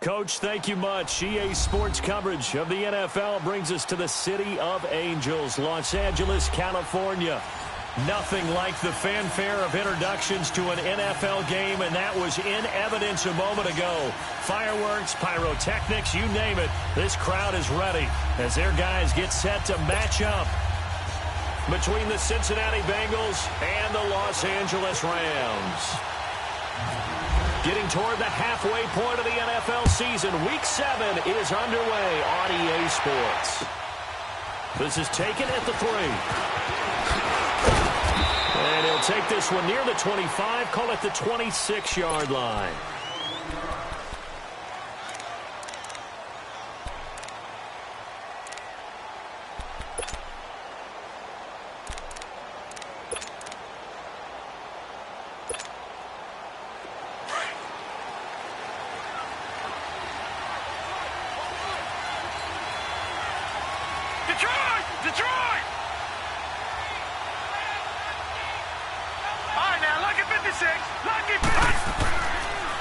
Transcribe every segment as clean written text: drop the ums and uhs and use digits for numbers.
Coach, thank you much. EA Sports coverage of the NFL brings us to the City of Angels, Los Angeles, California. Nothing like the fanfare of introductions to an NFL game, and that was in evidence a moment ago. Fireworks, pyrotechnics, you name it. This crowd is ready as their guys get set to match up between the Cincinnati Bengals and the Los Angeles Rams. Getting toward the halfway point of the NFL season, Week 7 is underway on EA Sports. This is taken at the 3. And he'll take this one near the 25, call it the 26-yard line.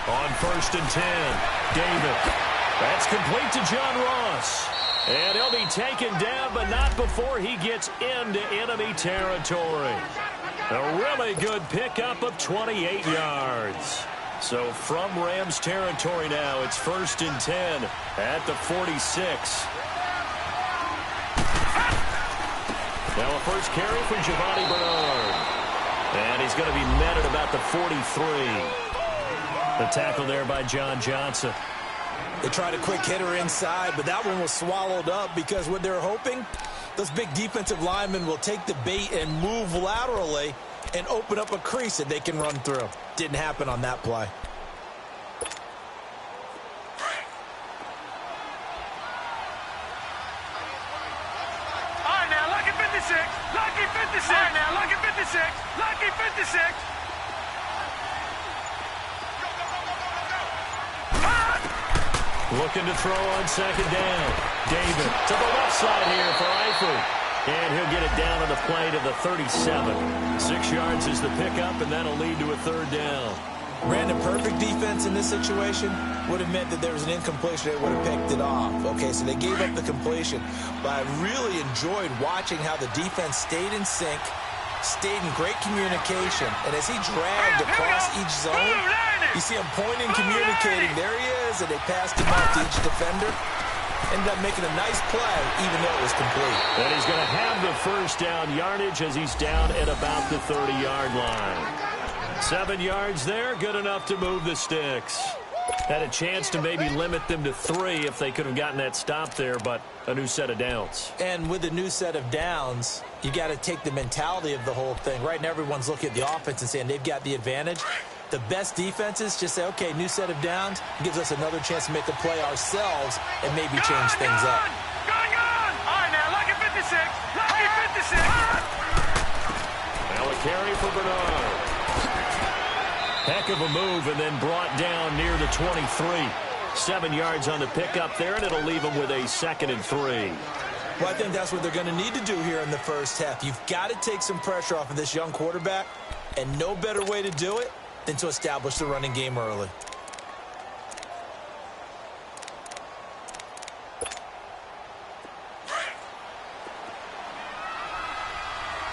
On 1st and 10, David. That's complete to John Ross. And he'll be taken down, but not before he gets into enemy territory. A really good pickup of 28 yards. So from Rams territory now, it's 1st and 10 at the 46. Now a first carry for Giovanni Bernard. And he's going to be met at about the 43. The tackle there by John Johnson. They tried a quick hitter inside, but that one was swallowed up because what they're hoping, those big defensive linemen will take the bait and move laterally and open up a crease that they can run through. Didn't happen on that play. All right, now, lucky 56. Lucky 56. All right, now, lucky 56. Lucky 56. Looking to throw on 2nd down. David to the left side here for Eifert. And he'll get it down on the play to the 37. 6 yards is the pickup, and that'll lead to a 3rd down. Brandon, perfect defense in this situation would have meant that there was an incompletion. They would have picked it off. Okay, so they gave up the completion. But I really enjoyed watching how the defense stayed in sync, stayed in great communication. And as he dragged across each zone, you see him pointing, communicating. There he is, and they passed him off to each defender. Ended up making a nice play, even though it was complete. And he's going to have the 1st down yardage as he's down at about the 30-yard line. 7 yards there, good enough to move the sticks. Had a chance to maybe limit them to 3 if they could have gotten that stop there, but a new set of downs. And with a new set of downs, you got to take the mentality of the whole thing. Right now, everyone's looking at the offense and saying they've got the advantage. The best defenses just say, okay, new set of downs, gives us another chance to make a play ourselves and maybe change things up. Gone! All right, now, lucky 56. Lucky 56. Now a carry for Bernard. Heck of a move, and then brought down near the 23. 7 yards on the pickup there, and it'll leave them with a 2nd and 3. Well, I think that's what they're going to need to do here in the first half. You've got to take some pressure off of this young quarterback, and no better way to do it than to establish the running game early.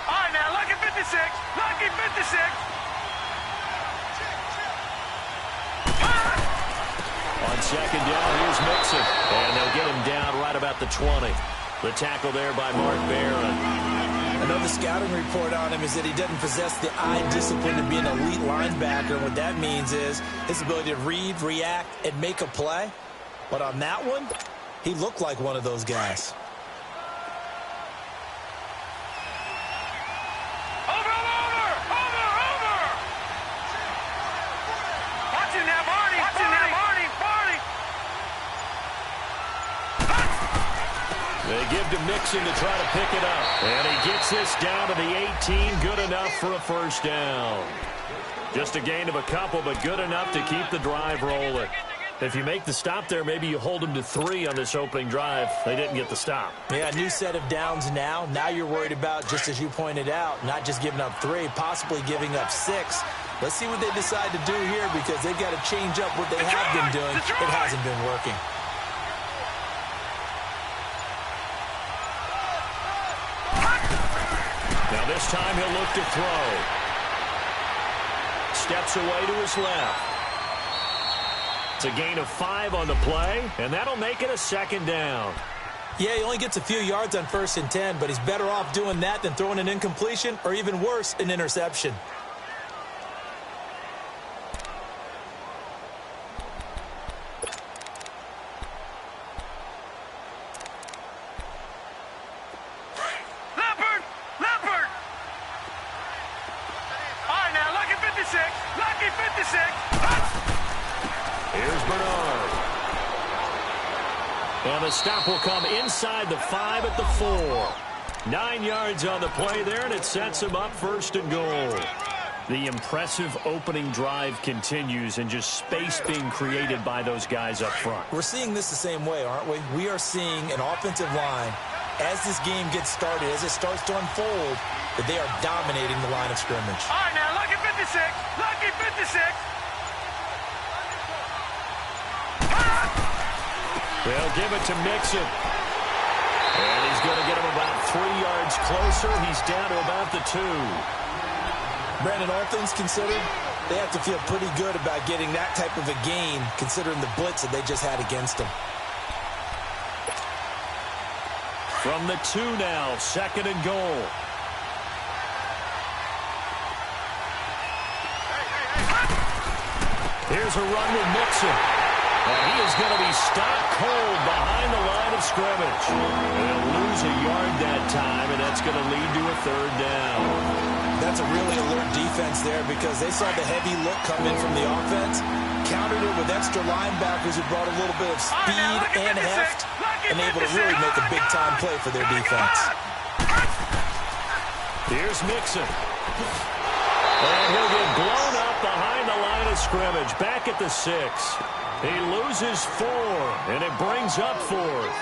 All right, now, lucky 56. Lucky 56. On 2nd down, here's Mixon. And they'll get him down right about the 20. The tackle there by Mark Barron. I know the scouting report on him is that he doesn't possess the eye discipline to be an elite linebacker. And what that means is his ability to read, react, and make a play. But on that one, he looked like one of those guys. They give to Mixon to try to pick it up. And he gets this down to the 18. Good enough for a 1st down. Just a gain of a couple, but good enough to keep the drive rolling. If you make the stop there, maybe you hold them to 3 on this opening drive. They didn't get the stop. Yeah, new set of downs now. Now you're worried about, just as you pointed out, not just giving up 3, possibly giving up 6. Let's see what they decide to do here because they've got to change up what they have been doing. It hasn't been working. Now this time he'll look to throw. Steps away to his left. It's a gain of 5 on the play, and that'll make it a second down. Yeah, he only gets a few yards on 1st and 10, but he's better off doing that than throwing an incompletion or even worse, an interception. Leopard! All right, now, lucky 56. Lucky 56. Here's Bernard. And the stop will come inside the 5 at the 4. 9 yards on the play there, and it sets him up 1st and goal. The impressive opening drive continues, and just space being created by those guys up front. We're seeing this the same way, aren't we? We are seeing an offensive line, as this game gets started, as it starts to unfold, that they are dominating the line of scrimmage. All right, now, lucky 56. Lucky 56. They'll give it to Mixon. And he's going to get him about 3 yards closer. He's down to about the 2. Brandon, all things considered, they have to feel pretty good about getting that type of a gain, considering the blitz that they just had against them. From the 2 now, 2nd and goal. Here's a run with Mixon. And he is going to be stopped cold behind the line of scrimmage. They'll lose a yard that time, and that's going to lead to a 3rd down. That's a really alert defense there because they saw the heavy look come in from the offense, countered it with extra linebackers who brought a little bit of speed and heft, and able to really make a big-time play for their defense. Here's Mixon. And he'll get blown up behind the line of scrimmage, back at the 6. He loses 4, and it brings up 4th.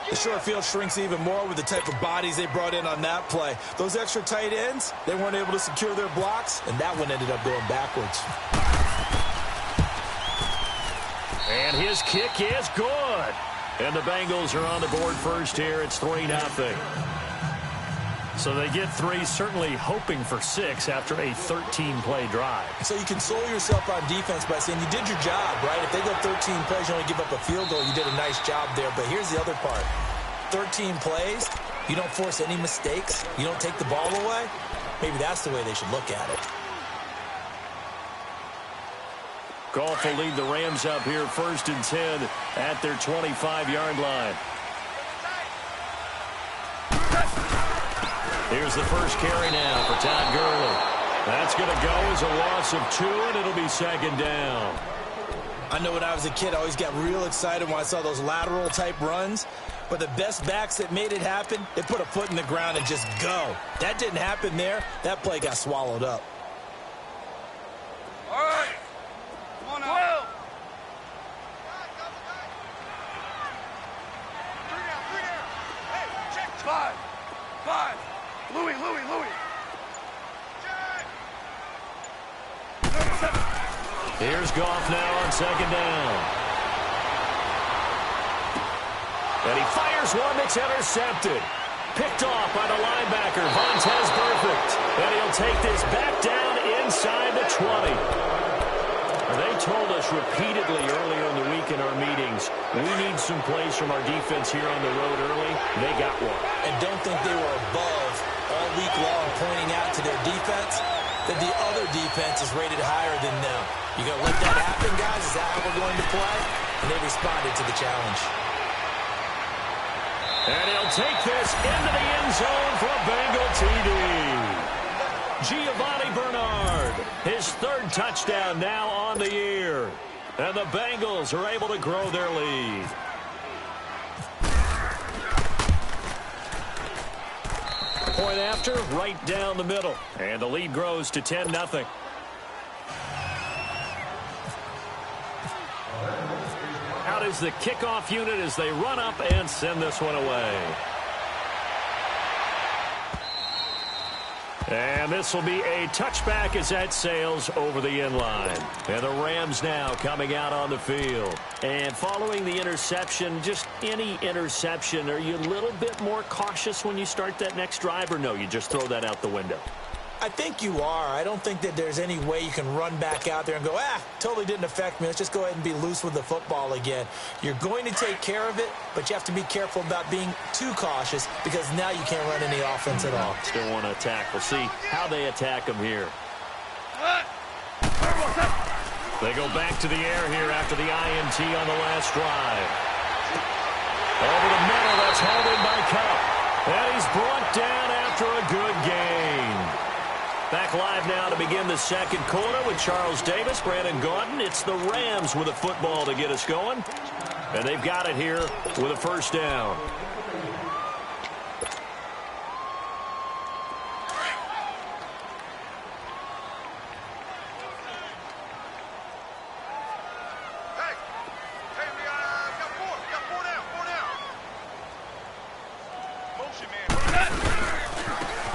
The short field shrinks even more with the type of bodies they brought in on that play. Those extra tight ends, they weren't able to secure their blocks, and that one ended up going backwards. And his kick is good. And the Bengals are on the board first here. It's 3-0. So they get 3, certainly hoping for 6 after a 13-play drive. So you console yourself on defense by saying you did your job, right? If they go 13 plays, you only give up a field goal, you did a nice job there. But here's the other part. 13 plays, you don't force any mistakes, you don't take the ball away. Maybe that's the way they should look at it. Goff will lead the Rams up here 1st and 10 at their 25-yard line. Here's the first carry now for Todd Gurley. That's going to go as a loss of 2, and it'll be 2nd down. I know when I was a kid, I always got real excited when I saw those lateral-type runs. But the best backs that made it happen, they put a foot in the ground and just go. That didn't happen there. That play got swallowed up. All right. Come on now. 3 down. Hey, check. 5. Louis. Here's Goff now on 2nd down. And he fires one that's intercepted. Picked off by the linebacker, Vontaze Burfict. And he'll take this back down inside the 20. They told us repeatedly earlier in the week in our meetings, we need some plays from our defense here on the road early. They got one. And don't think they were above all week long pointing out to their defense that the other defense is rated higher than them. You going to let that happen, guys? Is that how we're going to play? And they responded to the challenge. And he'll take this into the end zone for a Bengal TD. Giovanni Bernard, his 3rd touchdown now on the year. And the Bengals are able to grow their lead. Point after, right down the middle. And the lead grows to 10-0. Out is the kickoff unit as they run up and send this one away. And this will be a touchback as that sails over the end line. And the Rams now coming out on the field. And following the interception, just any interception, are you a little bit more cautious when you start that next drive, or no, you just throw that out the window? I think you are. I don't think that there's any way you can run back out there and go, totally didn't affect me. Let's just go ahead and be loose with the football again. You're going to take care of it, but you have to be careful about being too cautious because now you can't run any offense at all. Still want to attack. We'll see how they attack them here. They go back to the air here after the INT on the last drive. Over the middle, that's hauled in by Kupp. And he's brought down after a good gain. Back live now to begin the second quarter with Charles Davis, Brandon Gaudin. It's the Rams with a football to get us going. And they've got it here with a first down.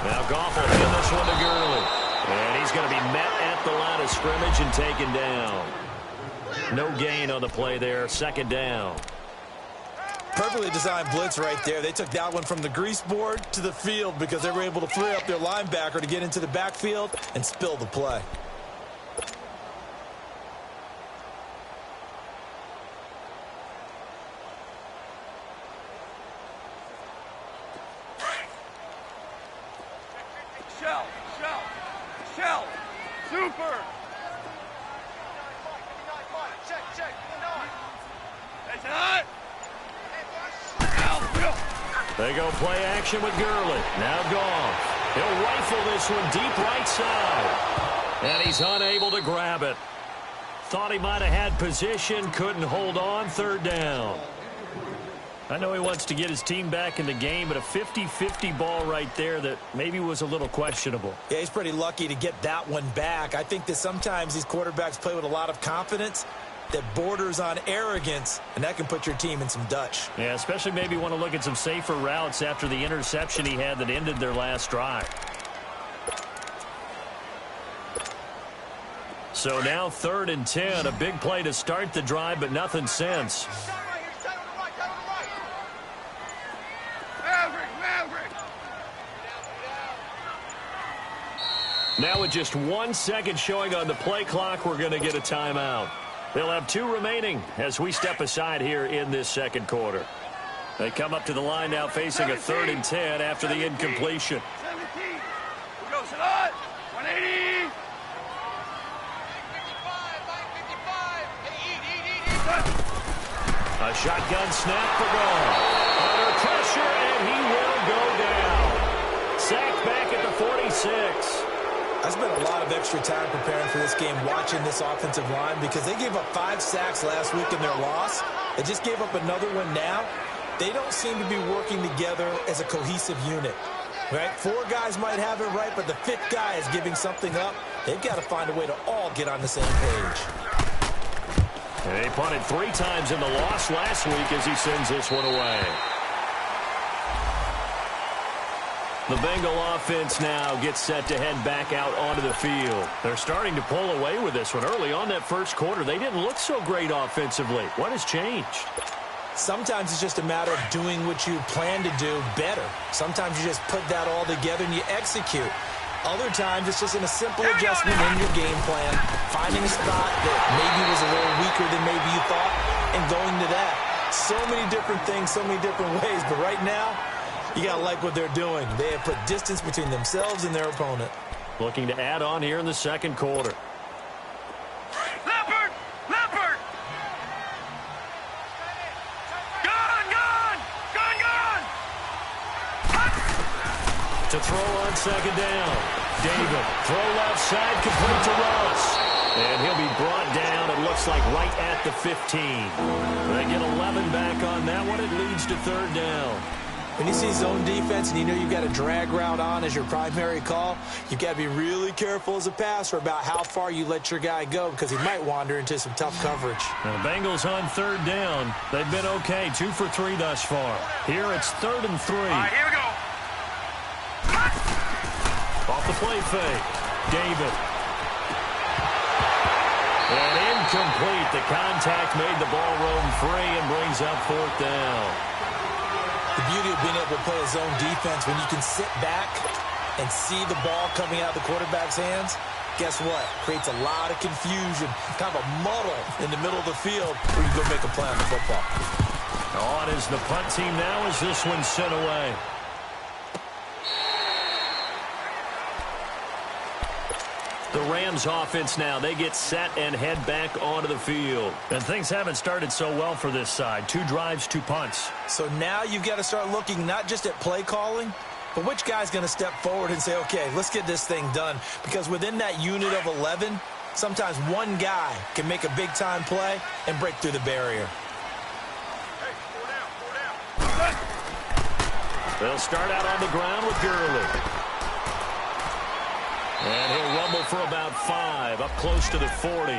Now Goff will hand this one to Gurley. And he's going to be met at the line of scrimmage and taken down. No gain on the play there. Second down. Perfectly designed blitz right there. They took that one from the grease board to the field because they were able to free up their linebacker to get into the backfield and spill the play. Super! They go play action with Gurley. Now Goff. He'll rifle this one deep right side. And he's unable to grab it. Thought he might have had position. Couldn't hold on. Third down. I know he wants to get his team back in the game, but a 50-50 ball right there that maybe was a little questionable. Yeah, he's pretty lucky to get that one back. I think that sometimes these quarterbacks play with a lot of confidence that borders on arrogance, and that can put your team in some Dutch. Yeah, especially maybe want to look at some safer routes after the interception he had that ended their last drive. So now 3rd and 10, a big play to start the drive, but nothing since. Now with just 1 second showing on the play clock, we're going to get a timeout. They'll have 2 remaining as we step aside here in this second quarter. They come up to the line now facing a 3rd and 10 after the incompletion. 17. Goes it on. 180. A shotgun snap for Goff. Under pressure, and he will go down. Sacked back at the 46. I spent a lot of extra time preparing for this game, watching this offensive line, because they gave up 5 sacks last week in their loss. They just gave up another one now. They don't seem to be working together as a cohesive unit. Right? 4 guys might have it right, but the 5th guy is giving something up. They've got to find a way to all get on the same page. And he punted 3 times in the loss last week as he sends this one away. The Bengal offense now gets set to head back out onto the field. They're starting to pull away with this one. Early on that first quarter, they didn't look so great offensively. What has changed? Sometimes it's just a matter of doing what you plan to do better. Sometimes you just put that all together and you execute. Other times it's just in a simple adjustment in your game plan, finding a spot that maybe was a little weaker than maybe you thought, and going to that. So many different things, so many different ways, but right now, you got to like what they're doing. They have put distance between themselves and their opponent. Looking to add on here in the second quarter. Leopard! Leopard! Gone! Gone! Gone! Gone! To throw on second down. David, throw left side, complete to Ross. And he'll be brought down, it looks like right at the 15. They get 11 back on that one. It leads to 3rd down. When you see zone defense and you know you've got a drag route on as your primary call, you've got to be really careful as a passer about how far you let your guy go because he might wander into some tough coverage. Now, Bengals on 3rd down. They've been okay, 2 for 3 thus far. Here it's 3rd and 3. All right, here we go. Off the play fake. David. And incomplete. The contact made the ball roam free and brings up fourth down. The beauty of being able to play a zone defense when you can sit back and see the ball coming out of the quarterback's hands, guess what? Creates a lot of confusion, kind of a muddle in the middle of the field where you go make a play on the football. On is the punt team now as this one's sent away. The Rams offense now, they get set and head back onto the field. And things haven't started so well for this side. 2 drives, 2 punts. So now you've got to start looking not just at play calling, but which guy's going to step forward and say, okay, let's get this thing done. Because within that unit of 11, sometimes one guy can make a big-time play and break through the barrier. They'll start out on the ground with Gurley. And he'll rumble for about 5, up close to the 40.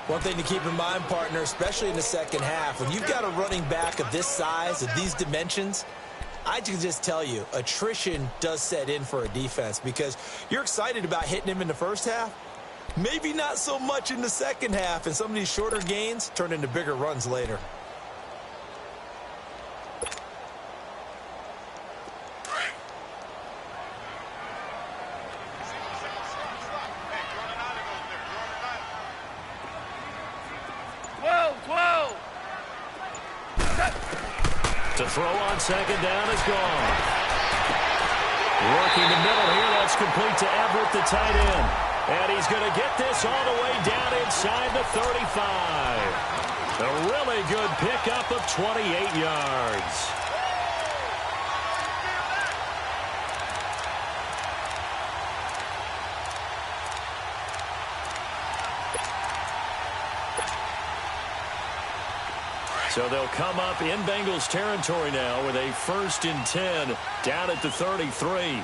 One thing to keep in mind, partner, especially in the second half, when you've got a running back of this size, of these dimensions, I can just tell you, attrition does set in for a defense because you're excited about hitting him in the first half. Maybe not so much in the second half, and some of these shorter gains turn into bigger runs later. To throw on second down is gone. Working the middle here, that's complete to Everett, the tight end. And he's going to get this all the way down inside the 35. A really good pickup of 28 yards. So they'll come up in Bengals territory now with a 1st and 10 down at the 33.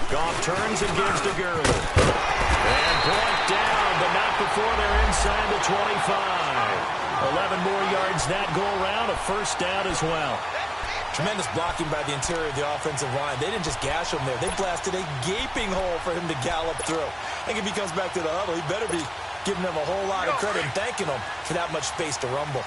Goff turns and gives to Gurley. And brought down, but not before they're inside the 25. 11 more yards that go around, a 1st down as well. Tremendous blocking by the interior of the offensive line. They didn't just gash him there. They blasted a gaping hole for him to gallop through. I think if he comes back to the huddle, he better be giving them a whole lot of credit and thanking them for that much space to rumble.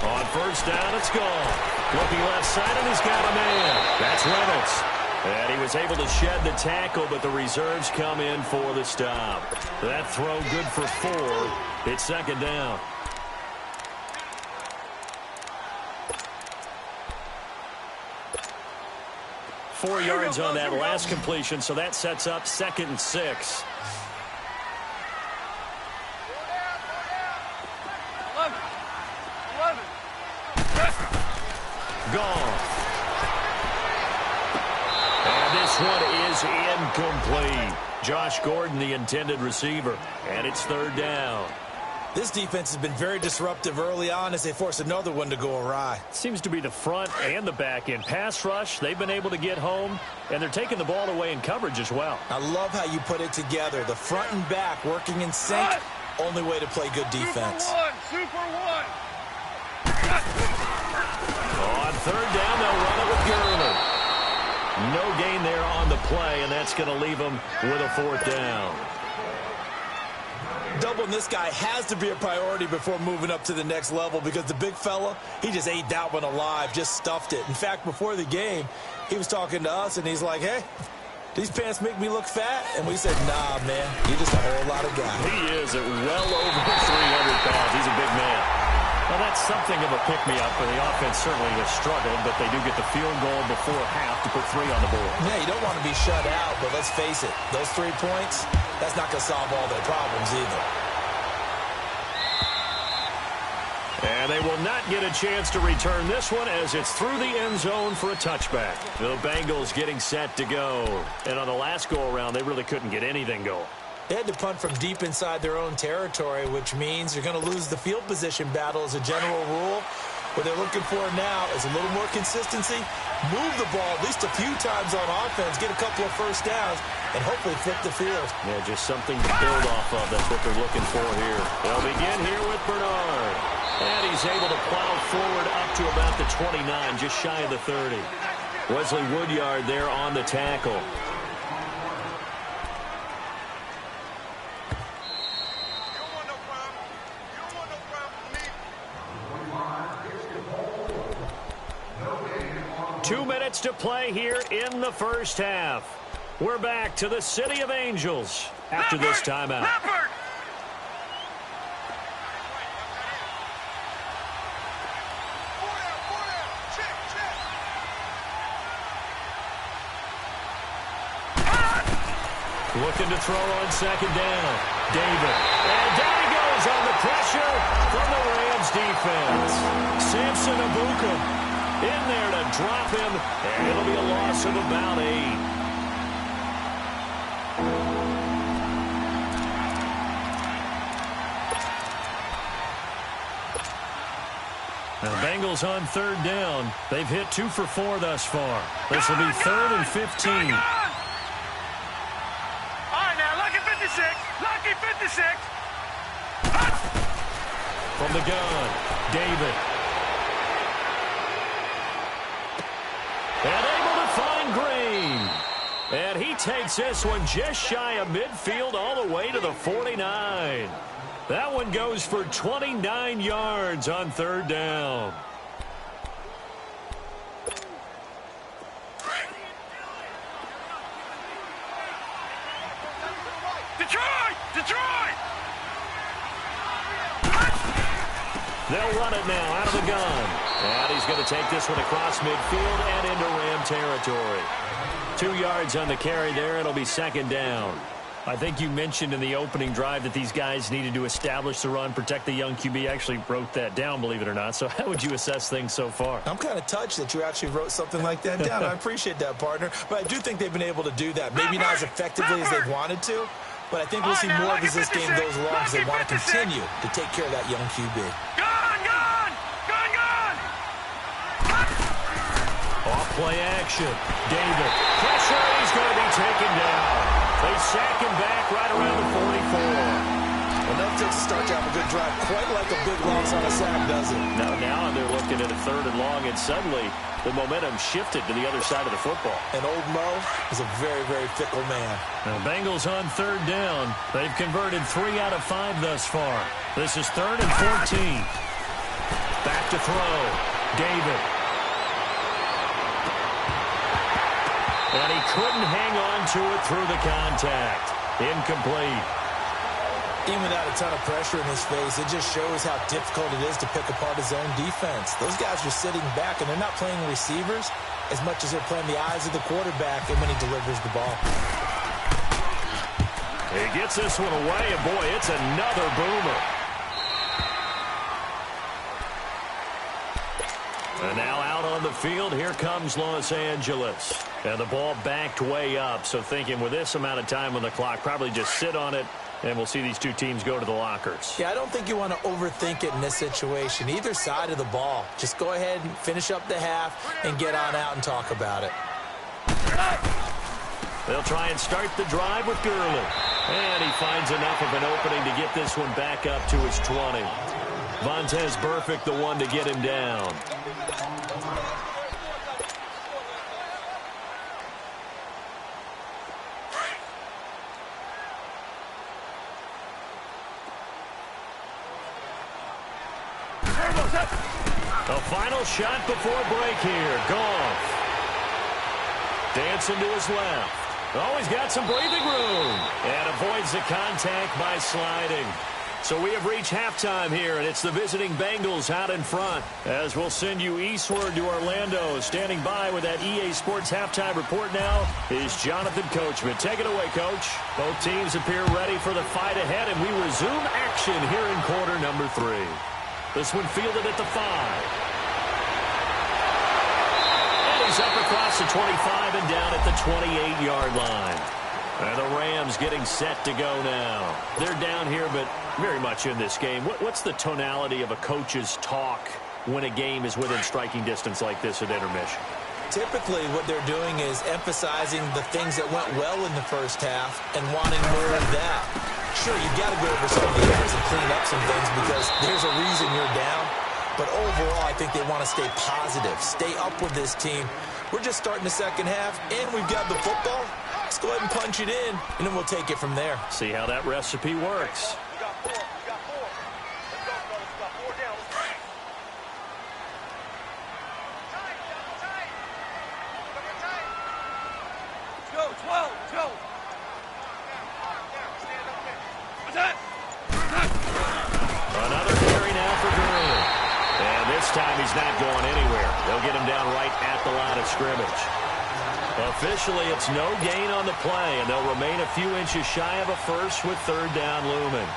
On 1st down, it's gone. Looking left side, and he's got a man. That's Reynolds. And he was able to shed the tackle, but the reserves come in for the stop. That throw good for 4. It's 2nd down. Four yards on that last completion, so that sets up 2nd and 6. Gone. And this one is incomplete. Josh Gordon, the intended receiver, and it's 3rd down. This defense has been very disruptive early on as they force another one to go awry. Seems to be the front and the back end. Pass rush, they've been able to get home, and they're taking the ball away in coverage as well. I love how you put it together. The front and back working in sync, only way to play good defense. Super one. On 3rd down, they'll run it with Gurley. No gain there on the play, and that's going to leave them with a 4th down. Doubling this guy has to be a priority before moving up to the next level because the big fella, he just ate that one alive, just stuffed it. In fact, before the game, he was talking to us, and he's like, hey, these pants make me look fat? And we said, nah, man, you're just a whole lot of guy. He is at well over 300 pounds. He's a big man. Well, that's something of a pick-me-up, and the offense certainly has struggled, but they do get the field goal before half to put 3 on the board. Yeah, you don't want to be shut out, but let's face it, those 3 points, that's not going to solve all their problems either. And they will not get a chance to return this one as it's through the end zone for a touchback. The Bengals getting set to go. And on the last go-around, they really couldn't get anything going. They had to punt from deep inside their own territory, which means you're going to lose the field position battle as a general rule. What they're looking for now is a little more consistency, move the ball at least a few times on offense, get a couple of 1st downs, and hopefully flip the field. Yeah, just something to build off of. That's what they're looking for here. They'll begin here with Bernard. And he's able to plow forward up to about the 29, just shy of the 30. Wesley Woodyard there on the tackle. To play here in the first half. We're back to the City of Angels after this timeout. Looking to throw on second down. David. And down he goes on the pressure from the Rams defense. Samson Abuka in there to drop him, and it'll be a loss of about 8. Now, the Bengals on third down. They've hit 2 for 4 thus far. This will be 3rd and 15. All right, now, lucky 56. Lucky 56. From the gun, David. And able to find Green. And he takes this one just shy of midfield all the way to the 49. That one goes for 29 yards on third down. Detroit! They'll run it now out of the gun. And he's going to take this one across midfield and into Ram territory. 2 yards on the carry there. It'll be second down. I think you mentioned in the opening drive that these guys needed to establish the run, protect the young QB. I actually wrote that down, believe it or not. So how would you assess things so far? I'm kind of touched that you actually wrote something like that down. I appreciate that, partner. But I do think they've been able to do that. Maybe not as effectively as they've wanted to. But I think we'll see more as this game goes along because they want to continue to take care of that young QB. Off-play action. David. Pressure. He's going to be taken down. They sack him back right around the 44. Enough takes to start to have a good drive. Quite like a big loss on a sack, does it? Now they're looking at a 3rd and long, and suddenly the momentum shifted to the other side of the football. And old Mo is a very, very fickle man. Now, Bengals on third down. They've converted 3 out of 5 thus far. This is 3rd and 14. Back to throw. David. And he couldn't hang on to it through the contact. Incomplete. Even without a ton of pressure in his face, it just shows how difficult it is to pick apart his own defense. Those guys are sitting back, and they're not playing receivers as much as they're playing the eyes of the quarterback and when he delivers the ball. He gets this one away, and boy, it's another boomer. And now out on the field, here comes Los Angeles. And the ball backed way up, so thinking with this amount of time on the clock, probably just sit on it, and we'll see these two teams go to the lockers. Yeah, I don't think you want to overthink it in this situation. Either side of the ball. Just go ahead and finish up the half and get on out and talk about it. They'll try and start the drive with Gurley. And he finds enough of an opening to get this one back up to his 20. Vontaze Burfict, the one to get him down. The final shot before break here. Goff. Dancing to his left. Oh, he's got some breathing room. And avoids the contact by sliding. So we have reached halftime here, and it's the visiting Bengals out in front. As we'll send you eastward to Orlando. Standing by with that EA Sports halftime report now is Jonathan Coachman. Take it away, Coach. Both teams appear ready for the fight ahead, and we resume action here in quarter number 3. This one fielded at the 5. And he's up across the 25 and down at the 28-yard line. And the Rams getting set to go now. They're down here, but very much in this game. What's the tonality of a coach's talk when a game is within striking distance like this at intermission? Typically, what they're doing is emphasizing the things that went well in the first half and wanting more of that. Sure, you've got to go over some of the errors and clean up some things because there's a reason you're down. But overall, I think they want to stay positive, stay up with this team. We're just starting the second half, and we've got the football. Let's go ahead and punch it in, and then we'll take it from there. See how that recipe works. Another carry now for Gurley. And this time he's not going anywhere. They'll get him down right at the line of scrimmage. Officially, it's no gain on the play, and they'll remain a few inches shy of a first with third down looming.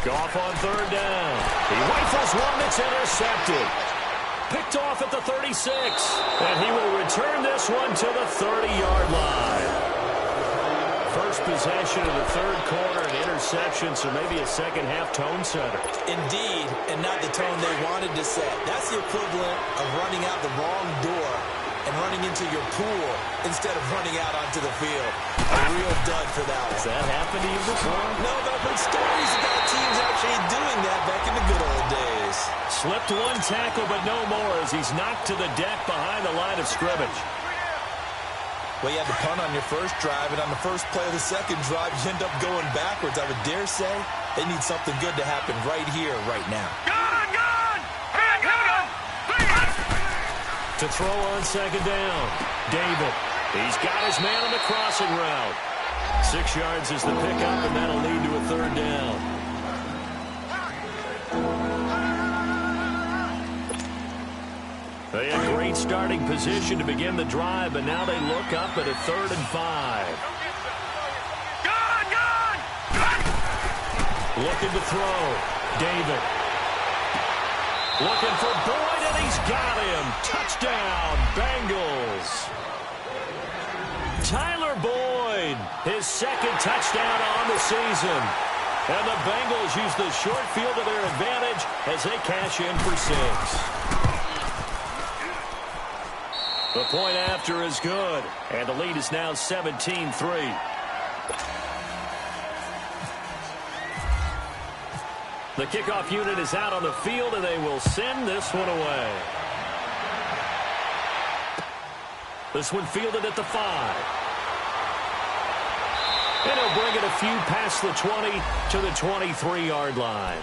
Goff on third down. He rifles one that's intercepted. Picked off at the 36. And he will return this one to the 30-yard line. First possession of the third quarter, an interception, so maybe a second-half tone setter. Indeed, and not the tone they wanted to set. That's the equivalent of running out the wrong door and running into your pool instead of running out onto the field. A real dud for that one. Has that happened to you before? No, but I've heard stories about teams actually doing that back in the good old days. Slipped one tackle, but no more as he's knocked to the deck behind the line of scrimmage. Well, you had to punt on your first drive, and on the first play of the second drive, you end up going backwards. I would dare say they need something good to happen right here, right now. To throw on second down, David. He's got his man on the crossing route. 6 yards is the pickup, and that'll lead to a third down. They had great starting position to begin the drive, but now they look up at a 3rd and 5. Looking to throw. David. Looking for Boyd, and he's got him. Touchdown, Bengals. Tyler Boyd, his second touchdown on the season. And the Bengals use the short field to their advantage as they cash in for 6. The point after is good, and the lead is now 17-3. The kickoff unit is out on the field, and they will send this one away. This one fielded at the 5. And he'll bring it a few past the 20 to the 23-yard line.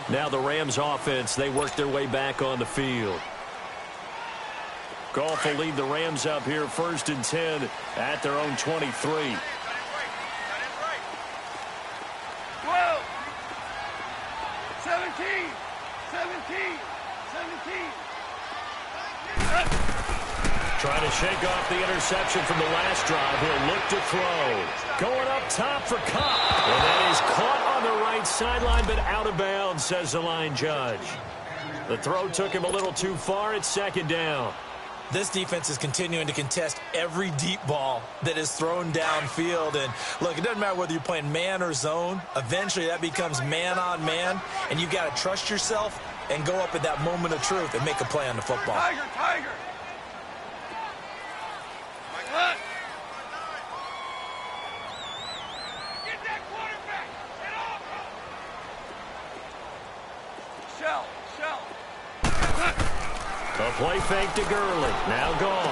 Now the Rams offense, they work their way back on the field. Goff will lead the Rams up here 1st and 10 at their own 23. 12, 17. Trying to shake off the interception from the last drive. He'll look to throw. Going up top for Kupp. And that is caught on the right sideline, but out of bounds, says the line judge. The throw took him a little too far. It's 2nd down. This defense is continuing to contest every deep ball that is thrown downfield. And, look, it doesn't matter whether you're playing man or zone. Eventually, that becomes man-on-man, and you've got to trust yourself and go up at that moment of truth and make a play on the football. Tiger. Get that quarterback. Get off. Shell. A play fake to Gurley. Now Goff.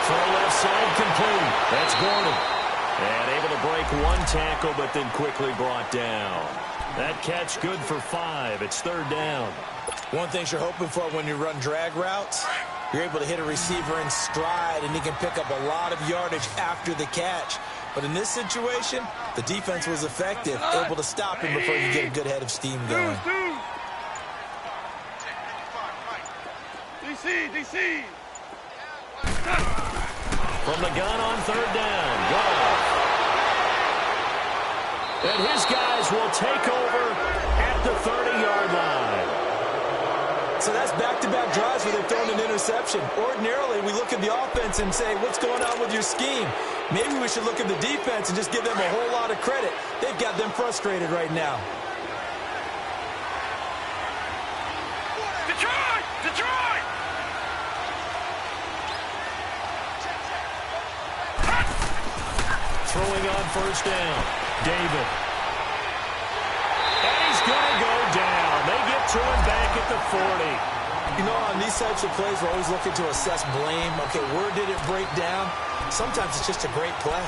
Throw left side complete. That's Gordon. And able to break one tackle, but then quickly brought down. That catch good for 5. It's 3rd down. One thing you're hoping for when you run drag routes, you're able to hit a receiver in stride, and he can pick up a lot of yardage after the catch. But in this situation, the defense was effective, able to stop him before you get a good head of steam going. DC. From the gun on 3rd down. Goff. And his guys will take over at the 30-yard line. So that's back to back-to-back drives where they've thrown an interception. Ordinarily, we look at the offense and say, what's going on with your scheme? Maybe we should look at the defense and just give them a whole lot of credit. They've got them frustrated right now. Detroit! Detroit! Throwing on first down. David. And he's going to go down. They get to him back at the 40. You know, on these types of plays, we're always looking to assess blame. Okay, where did it break down? Sometimes it's just a great play.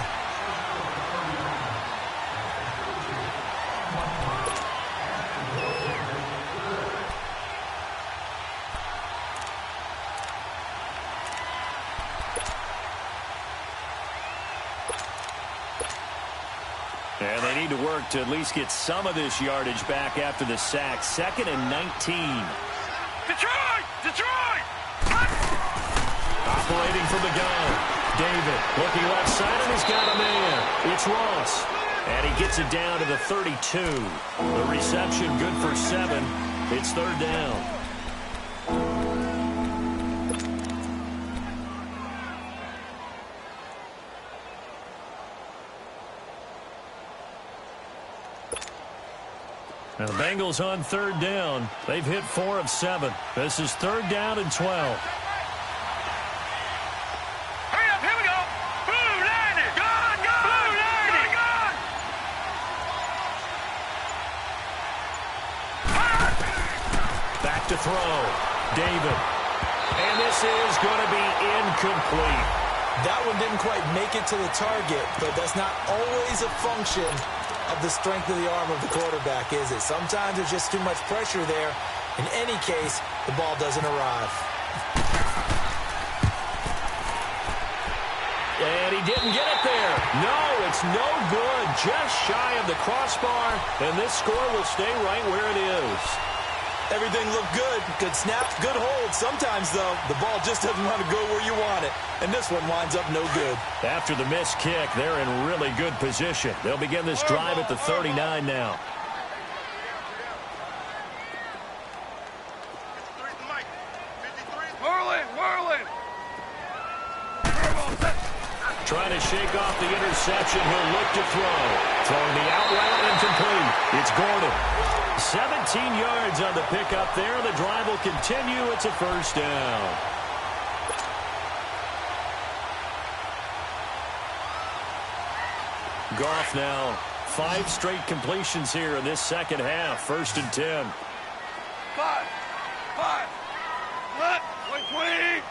And they need to work to at least get some of this yardage back after the sack. 2nd and 19. Detroit! Detroit! Operating from the gun. David looking left side, and he's got a man. It's Ross. And he gets it down to the 32. The reception good for 7. It's 3rd down. Now the Bengals on 3rd down. They've hit 4 of 7. This is 3rd down and 12. Hurry up, here we go! Blue line it! Gone, gone! Blue line it! Gone! Back to throw. David. And this is going to be incomplete. That one didn't quite make it to the target, but that's not always a function of the strength of the arm of the quarterback, is it? Sometimes there's just too much pressure there. In any case, the ball doesn't arrive. And he didn't get it there. No, it's no good. Just shy of the crossbar, and this score will stay right where it is. Everything looked good. Good snap, good hold. Sometimes, though, the ball just doesn't want to go where you want it. And this one winds up no good. After the missed kick, they're in really good position. They'll begin this drive at the 39 now. Whirling! Trying to shake off the interception. He'll look to throw. Throwing the out route incomplete. It's Gordon. 17 yards on the pickup there. The drive will continue. It's a 1st down. Goff now 5 straight completions here in this second half. 1st and 10. 5. Left. 20.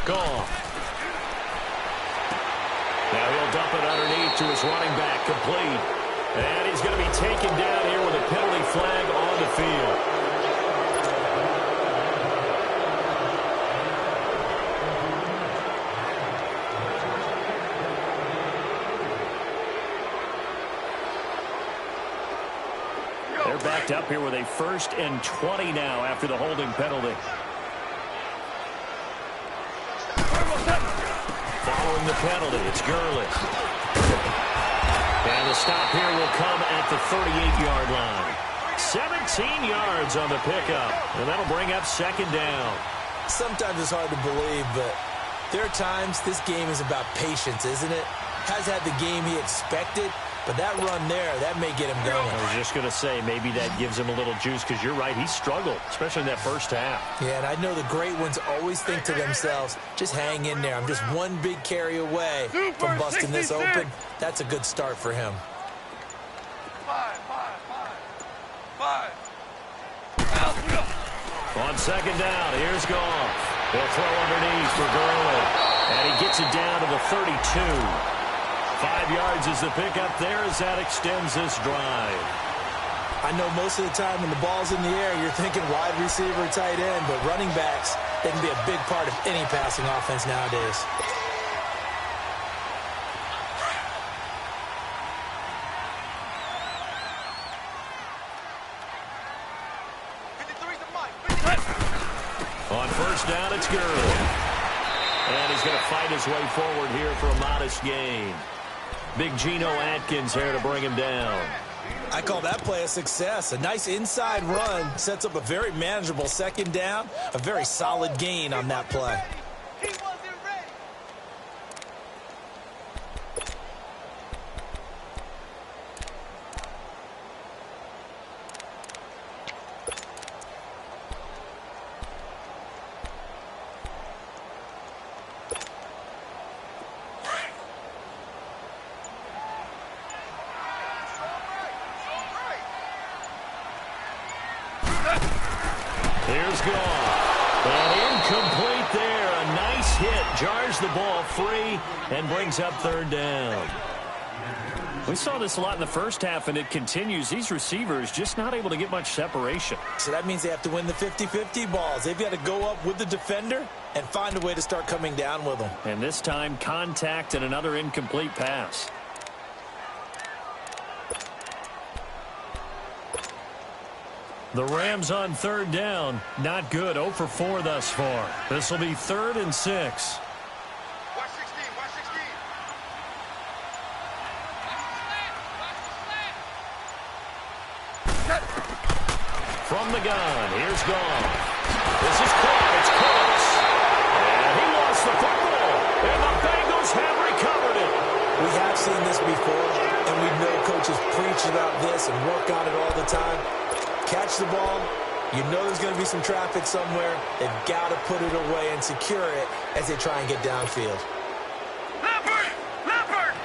Goff. Now he'll dump it underneath to his running back, complete. And he's going to be taken down here with a penalty flag on the field. They're backed up here with a 1st and 20 now after the holding penalty. Following the penalty, it's Gurley. And the stop here will come at the 38-yard line. 17 yards on the pickup, and that'll bring up 2nd down. Sometimes it's hard to believe, but there are times this game is about patience, isn't it? Has had the game he expected, but that run there, that may get him going. I was just going to say, maybe that gives him a little juice, because you're right, he struggled, especially in that first half. Yeah, and I know the great ones always think to themselves, just hang in there. I'm just one big carry away from busting this open. That's a good start for him. 5. On 2nd down, here's Goff. They'll throw underneath for Gurley. And he gets it down to the 32. 5 yards is the pickup there as that extends this drive. I know most of the time when the ball's in the air, you're thinking wide receiver, tight end, but running backs, they can be a big part of any passing offense nowadays. On 1st down, it's Gurley. And he's going to fight his way forward here for a modest gain. Big Geno Atkins here to bring him down. I call that play a success. A nice inside run sets up a very manageable second down. A very solid gain on that play. He wasn't ready. Here's gone. And incomplete there. A nice hit. Jars the ball free and brings up third down. We saw this a lot in the first half, and it continues. These receivers just not able to get much separation. So that means they have to win the 50-50 balls. They've got to go up with the defender and find a way to start coming down with them. And this time, contact and another incomplete pass. The Rams on third down. Not good. 0 for 4 thus far. This will be 3rd and 6. Watch 16, watch 16. From the gun, here's Gone. This is caught. It's close. And he lost the football. And the Bengals have recovered it. We have seen this before, and we know coaches preach about this and work on it all the time. Catch the ball. You know there's going to be some traffic somewhere. They've got to put it away and secure it as they try and get downfield. Leopard! Leopard!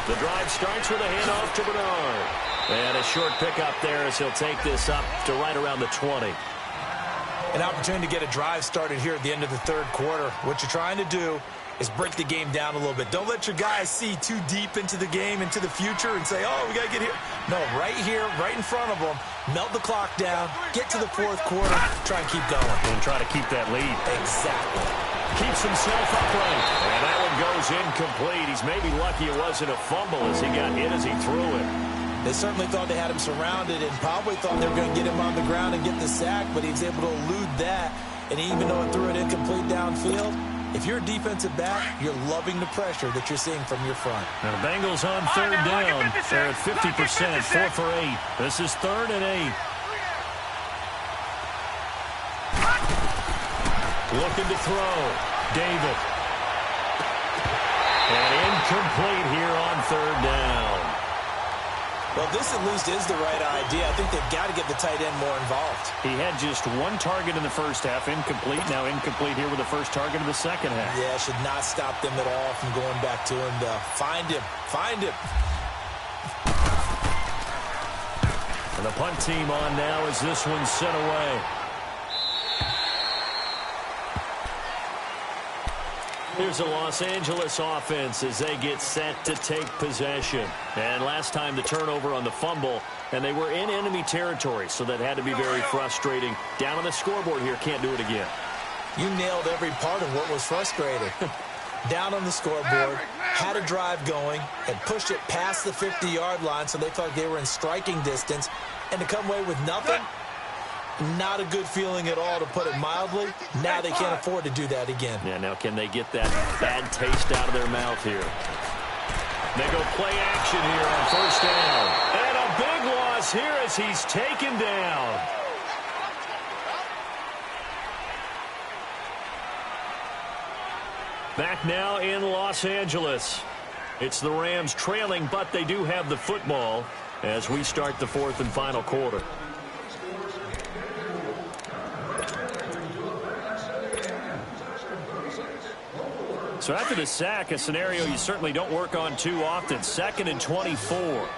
The drive starts with a handoff to Bernard. And a short pickup there as he'll take this up to right around the 20. An opportunity to get a drive started here at the end of the third quarter. What you're trying to do is break the game down a little bit. Don't let your guys see too deep into the game, into the future, and say, oh, we got to get here. No, right here, right in front of them, melt the clock down, get to the fourth quarter, try and keep going. And try to keep that lead. Exactly. Keeps himself upright. And that one goes incomplete. He's maybe lucky it wasn't a fumble as he got hit as he threw it. They certainly thought they had him surrounded and probably thought they were going to get him on the ground and get the sack, but he was able to elude that. And even though it threw it incomplete downfield, if you're a defensive back, you're loving the pressure that you're seeing from your front. Now the Bengals on third down. They're at 50%, 4 for 8. This is 3rd and 8. Looking to throw. David. And incomplete here on third down. Well, this at least is the right idea. I think they've got to get the tight end more involved. He had just one target in the first half, incomplete. Now incomplete here with the first target of the second half. Yeah, should not stop them at all from going back to him to find him. Find him. And the punt team on now as this one's sent away. Here's a Los Angeles offense as they get set to take possession. And last time the turnover on the fumble, and they were in enemy territory, so that had to be very frustrating. Down on the scoreboard here, can't do it again. You nailed every part of what was frustrating. Down on the scoreboard, had a drive going, and pushed it past the 50-yard line, so they felt they were in striking distance. And to come away with nothing, not a good feeling at all, to put it mildly. Now they can't afford to do that again. Yeah, now can they get that bad taste out of their mouth here? They go play action here on first down. And a big loss here as he's taken down. Back now in Los Angeles. It's the Rams trailing, but they do have the football as we start the fourth and final quarter. So after the sack, a scenario you certainly don't work on too often. 2nd and 24.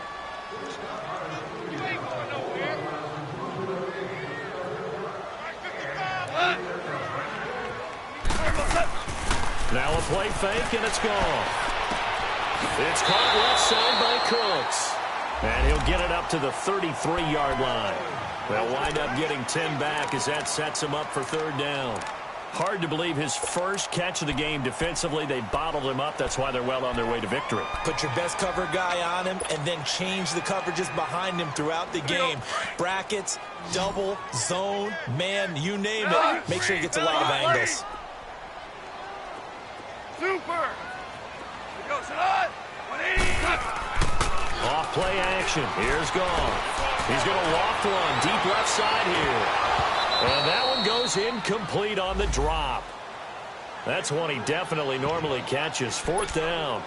Now a play fake, and it's gone. It's caught left side by Cooks. And he'll get it up to the 33-yard line. They'll wind up getting 10 back as that sets him up for third down. Hard to believe his first catch of the game defensively. They bottled him up. That's why they're well on their way to victory. Put your best cover guy on him and then change the coverages behind him throughout the game. Brackets, double, zone, man, you name it. Make sure he gets a lot of angles. Super. Here goes it on. 180. Off play action. Here's Goff. He's going to loft one deep left side here. And that one goes incomplete on the drop. That's one he definitely normally catches. 4th down.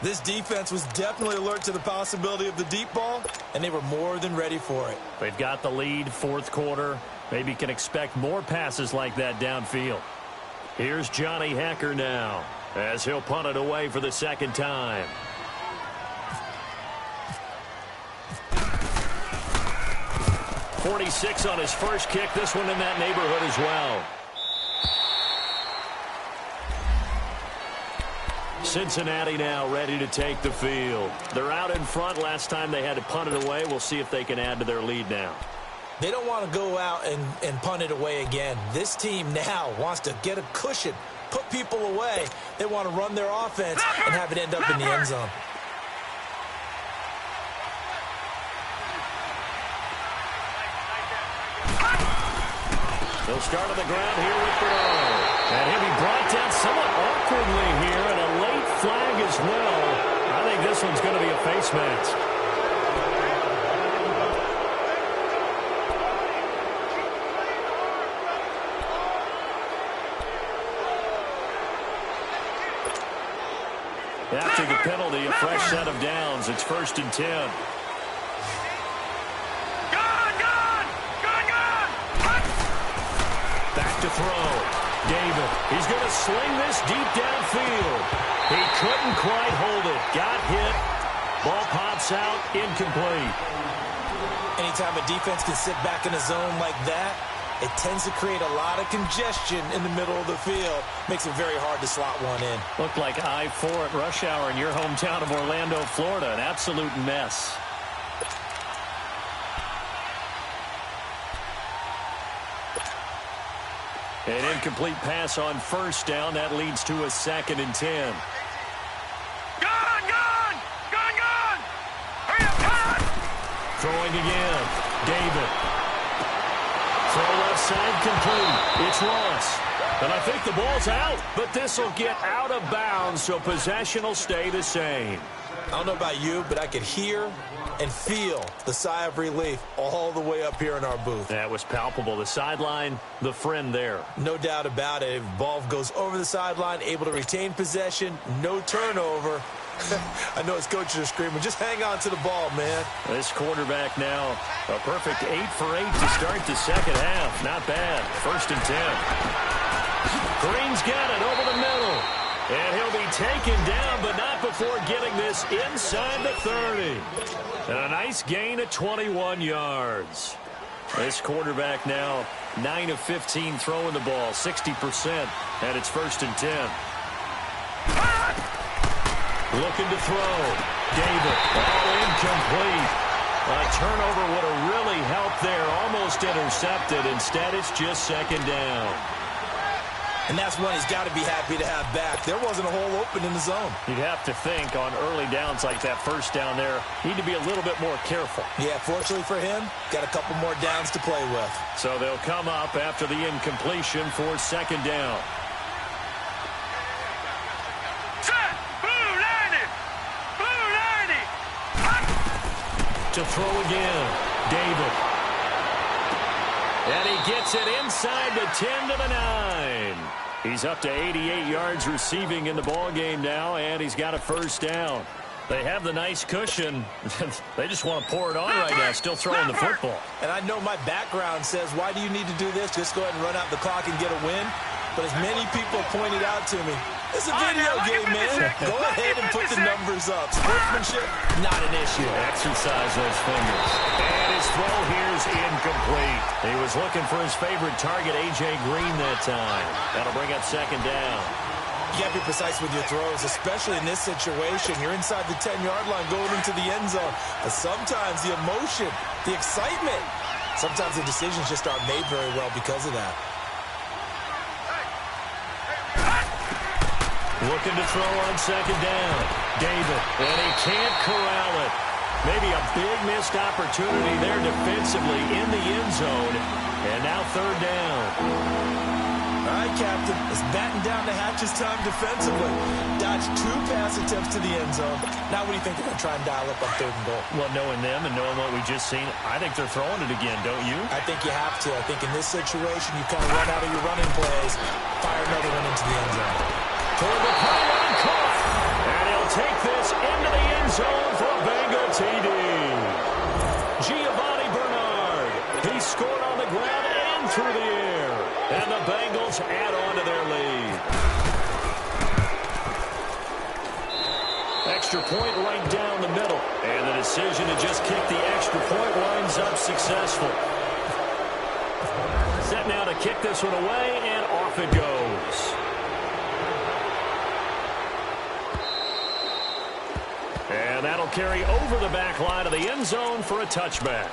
This defense was definitely alert to the possibility of the deep ball, and they were more than ready for it. They've got the lead, 4th quarter. Maybe can expect more passes like that downfield. Here's Johnny Hekker now, as he'll punt it away for the 2nd time. .46 on his first kick. This one in that neighborhood as well. Cincinnati now ready to take the field. They're out in front. Last time they had to punt it away. We'll see if they can add to their lead now. They don't want to go out and punt it away again. This team now wants to get a cushion, put people away. They want to run their offense and have it end up in the end zone. They'll start on the ground here with Bernard. And he'll be brought down somewhat awkwardly here, and a late flag as well. I think this one's going to be a face mask. After the penalty, a fresh set of downs. It's 1st and 10. To throw. David. He's going to sling this deep downfield. He couldn't quite hold it. Got hit. Ball pops out. Incomplete. Anytime a defense can sit back in a zone like that, it tends to create a lot of congestion in the middle of the field. Makes it very hard to slot one in. Looked like I-4 at rush hour in your hometown of Orlando, Florida. An absolute mess. An incomplete pass on 1st down. That leads to a 2nd and 10. Gone! Hurry up, Todd! Throwing again. David. Throw left side complete. It's Ross. And I think the ball's out, but this will get out of bounds, so possession will stay the same. I don't know about you, but I could hear and feel the sigh of relief all the way up here in our booth. That was palpable. The sideline, the friend there. No doubt about it. If ball goes over the sideline, able to retain possession, no turnover. I know his coaches are screaming, just hang on to the ball, man. This quarterback now, a perfect 8 for 8 to start the 2nd half. Not bad. 1st and 10. Green's got it over the middle. And he'll be taken down, but not before getting this inside the 30. And a nice gain of 21 yards. This quarterback now 9 of 15 throwing the ball, 60%, and it's 1st and 10. Looking to throw. David, all incomplete. A turnover would have really helped there, almost intercepted. Instead, it's just 2nd down. And that's one he's got to be happy to have back. There wasn't a hole open in the zone. You'd have to think on early downs like that 1st down there, need to be a little bit more careful. Yeah, fortunately for him, got a couple more downs to play with. So they'll come up after the incompletion for 2nd down. Set! Blue 90! Blue 90! To throw again, David. And he gets it inside the 10 to the 9. He's up to 88 yards receiving in the ballgame now, and he's got a 1st down. They have the nice cushion. They just want to pour it on right now, still throwing the football. And I know my background says, why do you need to do this? Just go ahead and run out the clock and get a win. But as many people pointed out to me, it's a video game, man. Go ahead and put the numbers up. Sportsmanship, not an issue. Exercise those fingers. And his throw here's incomplete. He was looking for his favorite target, A.J. Green, that time. That'll bring up 2nd down. You got to be precise with your throws, especially in this situation. You're inside the 10-yard line going into the end zone. But sometimes the emotion, the excitement, sometimes the decisions just aren't made very well because of that. Looking to throw on second down. David, and he can't corral it. Maybe a big missed opportunity there defensively in the end zone. And now third down. All right, Captain. It's batten down the hatches time defensively. Dodged 2 pass attempts to the end zone. Now what do you think they're going to try and dial up on third and goal? Well, knowing them and knowing what we just seen, I think they're throwing it again, don't you? I think you have to. I think in this situation, you kind of run out of your running plays, fire another one into the end zone. Toward the pylon, caught. And he'll take this into the end zone for a Bengal TD. Giovanni Bernard. He scored on the ground and through the air. And the Bengals add on to their lead. Extra point right down the middle. And the decision to just kick the extra point winds up successful. Set now to kick this one away, and off it goes. And that'll carry over the back line of the end zone for a touchback.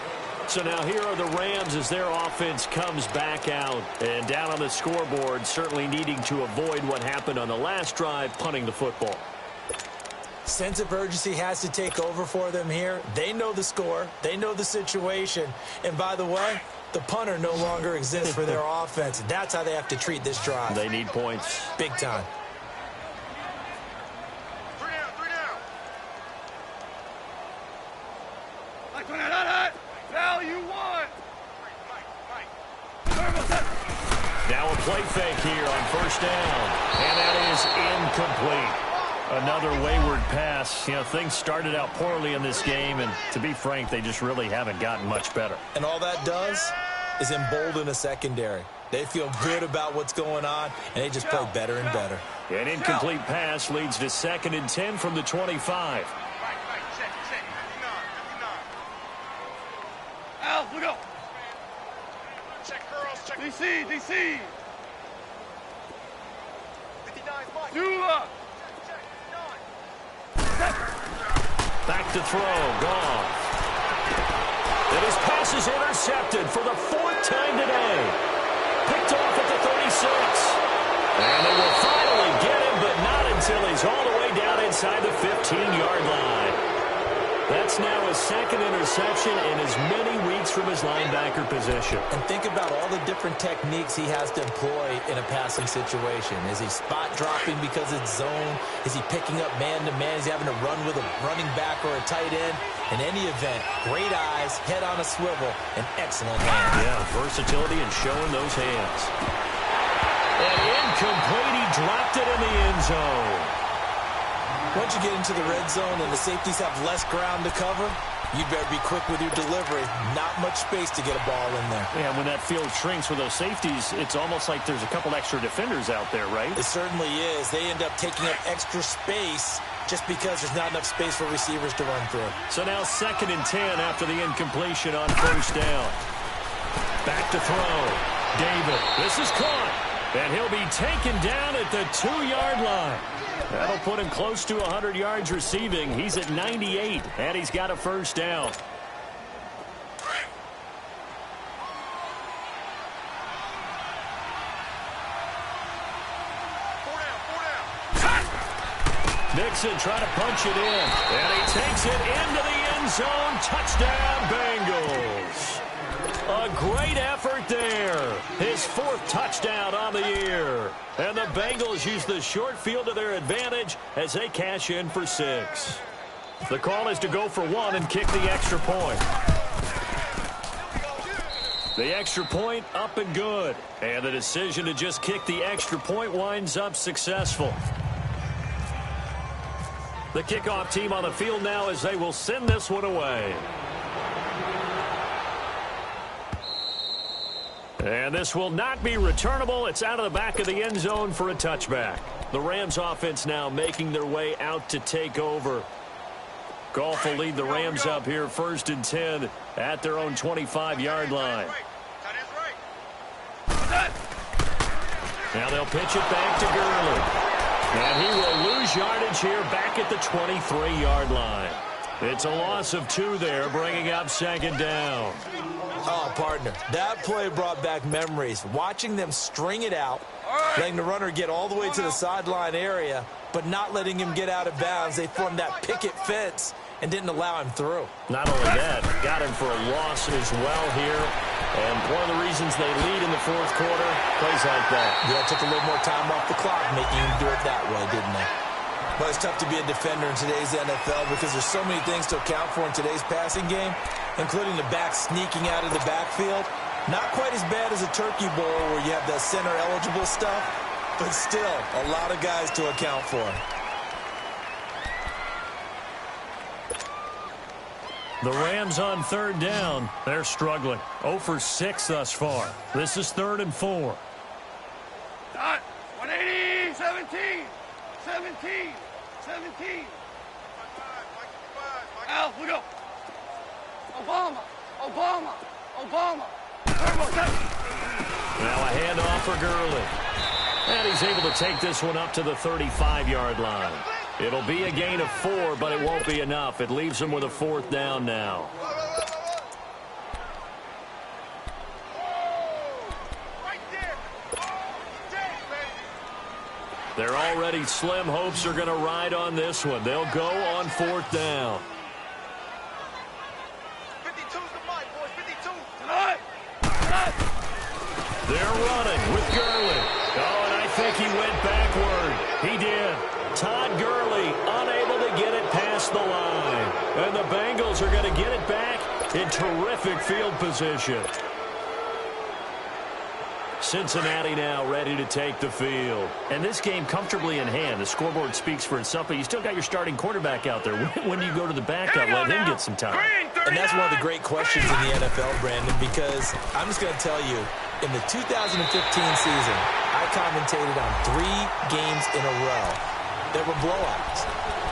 So now here are the Rams as their offense comes back out. And down on the scoreboard, certainly needing to avoid what happened on the last drive, punting the football. Sense of urgency has to take over for them here. They know the score. They know the situation. And by the way, the punter no longer exists for their offense. That's how they have to treat this drive. They need points. Big time. Now a play fake here on first down. And that is incomplete. Another wayward pass. You know, things started out poorly in this game, and to be frank, they just really haven't gotten much better. And all that does is embolden a secondary. They feel good about what's going on, and they just play better and better. An incomplete pass leads to 2nd and 10 from the 25. Al, look up. Check girls, check. DC, DC. 59, Mike. Dula. Back to throw. Goff. And his pass is intercepted for the 4th time today. Picked off at the 36. And they will finally get him, but not until he's all the way down inside the 15-yard line. That's now his 2nd interception in as many weeks from his linebacker position. And think about all the different techniques he has to employ in a passing situation. Is he spot dropping because it's zone? Is he picking up man-to-man? Is he having to run with a running back or a tight end? In any event, great eyes, head on a swivel, and excellent hands. Yeah, versatility and showing those hands. And incomplete, he dropped it in the end zone. Once you get into the red zone and the safeties have less ground to cover, you better be quick with your delivery. Not much space to get a ball in there. Yeah, when that field shrinks with those safeties, it's almost like there's a couple extra defenders out there, right? It certainly is. They end up taking up extra space just because there's not enough space for receivers to run through. So now 2nd and 10 after the incompletion on first down. Back to throw. David, this is caught. And he'll be taken down at the 2-yard line. That'll put him close to 100 yards receiving. He's at 98, and he's got a first down. Mixon trying to punch it in, and he takes it into the end zone. Touchdown, Bengals. A great effort there. His 4th touchdown on the year. And the Bengals use the short field to their advantage as they cash in for 6. The call is to go for 1 and kick the extra point. The extra point up and good. And the decision to just kick the extra point winds up successful. The kickoff team on the field now as they will send this one away. And this will not be returnable. It's out of the back of the end zone for a touchback. The Rams offense now making their way out to take over. Goff will lead the Rams up here 1st and 10 at their own 25-yard line. Now they'll pitch it back to Gurley. And he will lose yardage here back at the 23-yard line. It's a loss of 2 there, bringing up second down. Oh, partner, that play brought back memories. Watching them string it out, letting the runner get all the way to the sideline area, but not letting him get out of bounds. They formed that picket fence and didn't allow him through. Not only that, got him for a loss as well here. And one of the reasons they lead in the fourth quarter, plays like that. Yeah, it took a little more time off the clock, making him do it that way, didn't they? But it's tough to be a defender in today's NFL because there's so many things to account for in today's passing game, including the back sneaking out of the backfield. Not quite as bad as a turkey bowl where you have that center-eligible stuff, but still a lot of guys to account for. The Rams on third down. They're struggling. 0 for 6 thus far. This is 3rd and 4. Dot. 180. 17. 17. 17. Al, we go. Obama. Obama. Obama. Now a handoff for Gurley. And he's able to take this one up to the 35-yard line. It'll be a gain of 4, but it won't be enough. It leaves him with a 4th down now. They're already slim hopes are going to ride on this one. They'll go on 4th down. 52's the mic, boys. 52. They're running with Gurley. Oh, and I think he went backward. He did. Todd Gurley unable to get it past the line. And the Bengals are going to get it back in terrific field position. Cincinnati now ready to take the field. And this game comfortably in hand. The scoreboard speaks for itself, but you still got your starting quarterback out there. When do you go to the backup? Let him get some time. And that's one of the great questions in the NFL, Brandon, because I'm just going to tell you, in the 2015 season, I commentated on 3 games in a row that were blowouts.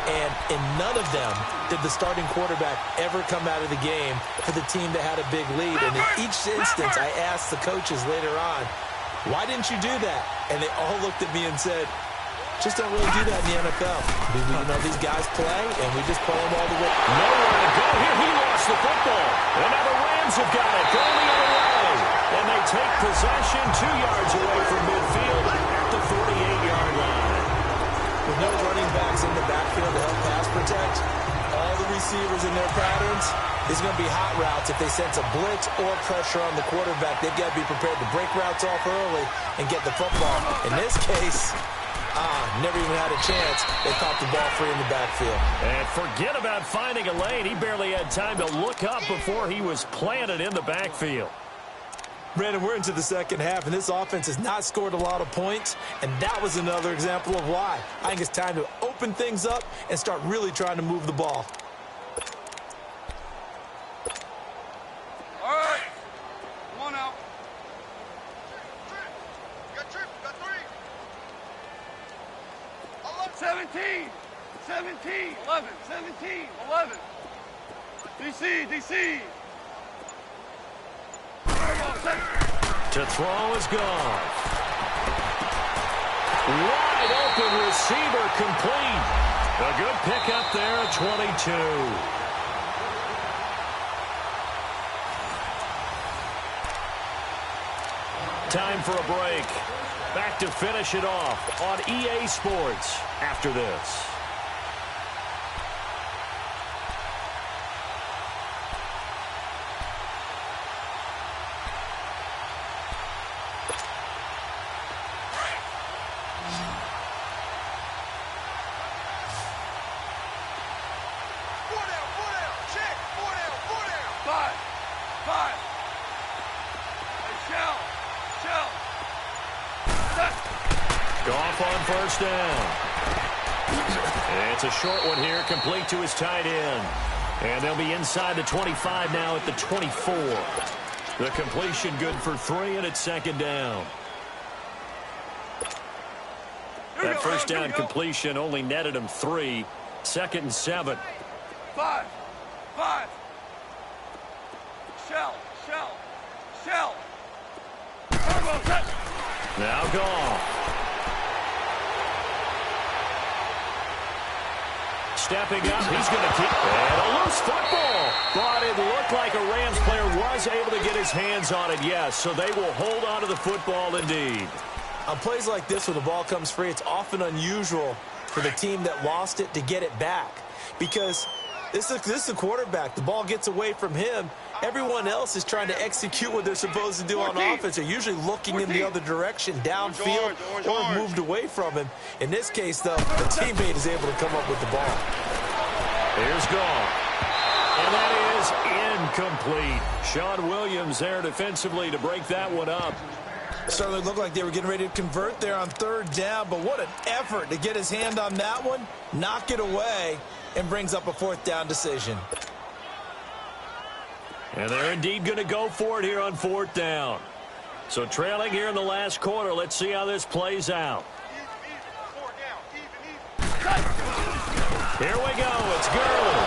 And in none of them did the starting quarterback ever come out of the game for the team that had a big lead. And in each instance, I asked the coaches later on, why didn't you do that? And they all looked at me and said, just don't really do that in the NFL. You know, these guys play, and we just pull them all the way. Nowhere to go here. He lost the football. And now the Rams have got it. Going the other way. And they take possession 2 yards away from midfield at the 48-yard line. With no running backs in the backfield to help pass protect, all the receivers in their patterns, it's going to be hot routes. If they sense a blitz or pressure on the quarterback, they've got to be prepared to break routes off early and get the football. In this case, never even had a chance. They caught the ball free in the backfield. And forget about finding a lane. He barely had time to look up before he was planted in the backfield. Brandon, we're into the second half, and this offense has not scored a lot of points, and that was another example of why. I think it's time to open things up and start really trying to move the ball. All right. Come on out. Got 3. 17. 17. 11. 17. 11. DC. To throw is gone. Wide open receiver complete. A good pickup there at 22. Time for a break. Back to finish it off on EA Sports after this. First down. It's a short one here, complete to his tight end. And they'll be inside the 25 now at the 24. The completion good for 3, and it's second down. That first down completion only netted him 3. 2nd and 7. 5. Shell. Now Goff. stepping up. He's going to keep and a loose football. But it looked like a Rams player was able to get his hands on it, yes. So they will hold on to the football indeed. On plays like this, when the ball comes free, it's often unusual for the team that lost it to get it back. Because this is the quarterback. The ball gets away from him. Everyone else is trying to execute what they're supposed to do on offense. They're usually looking in the other direction, downfield, or moved away from him. In this case, though, the teammate is able to come up with the ball. Here's Gall. And that is incomplete. Sean Williams there defensively to break that one up. Certainly looked like they were getting ready to convert there on third down, but what an effort to get his hand on that one, knock it away, and brings up a fourth down decision. And they're indeed going to go for it here on fourth down. So trailing here in the last quarter, let's see how this plays out. Here we go. It's Gurley.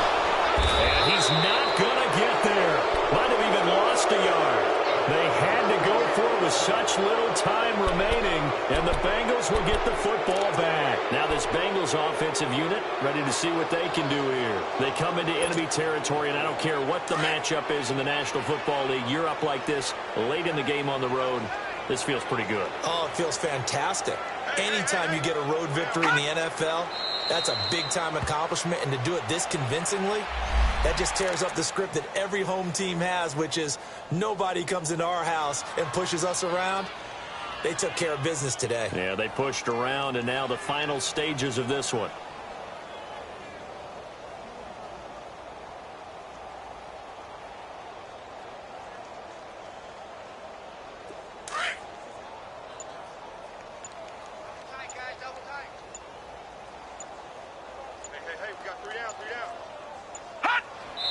And he's not going to get there. Might have even lost a yard. They had to go for it with such little time remaining, and the Bengals will get the football back. Now this Bengals offensive unit ready to see what they can do here. They come into enemy territory, and I don't care what the matchup is in the National Football League. You're up like this late in the game on the road. This feels pretty good. Oh, it feels fantastic. Anytime you get a road victory in the NFL, that's a big-time accomplishment, and to do it this convincingly, that just tears up the script that every home team has, which is nobody comes into our house and pushes us around. They took care of business today. Yeah, they pushed around, and now the final stages of this one.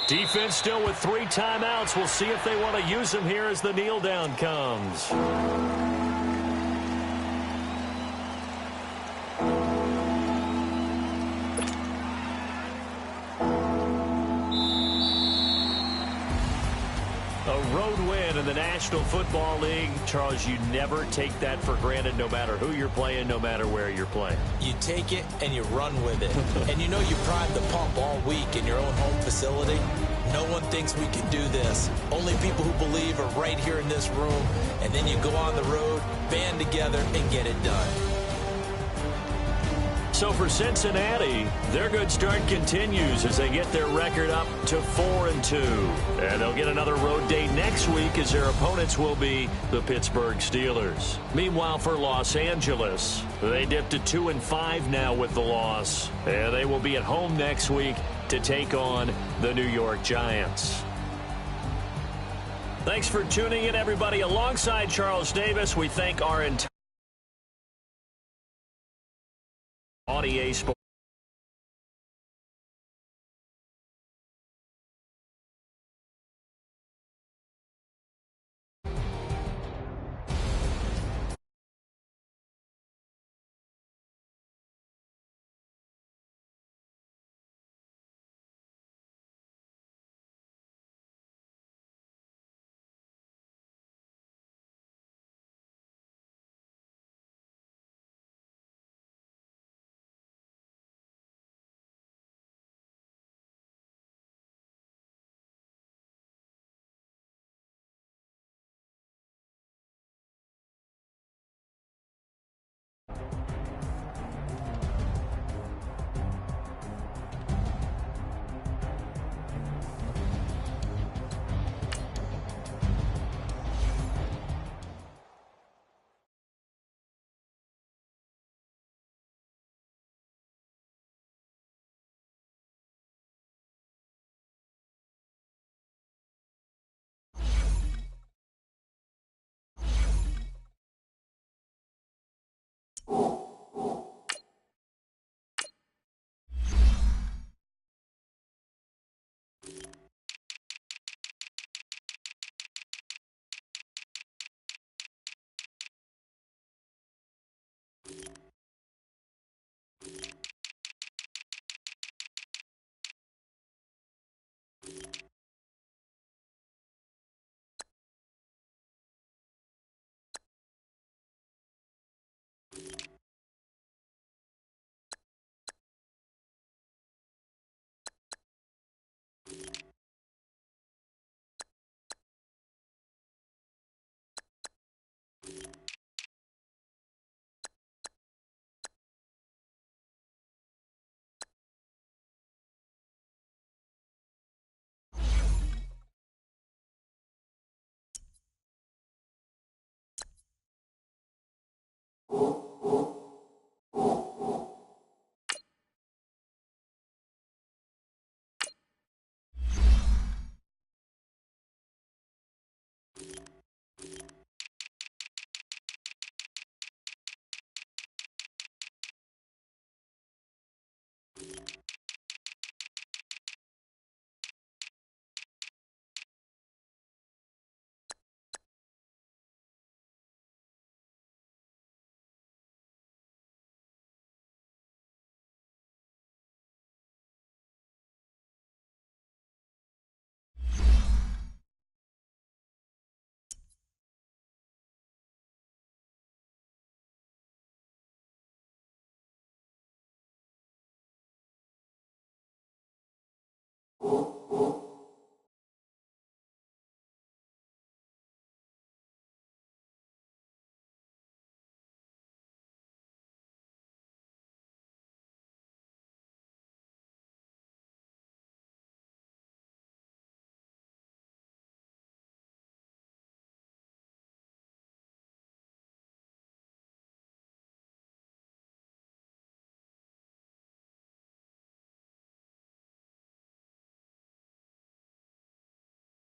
Defense still with 3 timeouts. We'll see if they want to use them here as the kneel down comes. A road win in the National Football League. Charles, you never take that for granted no matter who you're playing, no matter where you're playing. You take it and you run with it. And you know you prime the pump all week in your own home facility. No one thinks we can do this. Only people who believe are right here in this room. And then you go on the road, band together, and get it done. So for Cincinnati, their good start continues as they get their record up to 4-2. And they'll get another road date next week as their opponents will be the Pittsburgh Steelers. Meanwhile, for Los Angeles, they dipped to 2-5 now with the loss. And they will be at home next week to take on the New York Giants. Thanks for tuning in, everybody. Alongside Charles Davis, we thank our entire EA Sports. You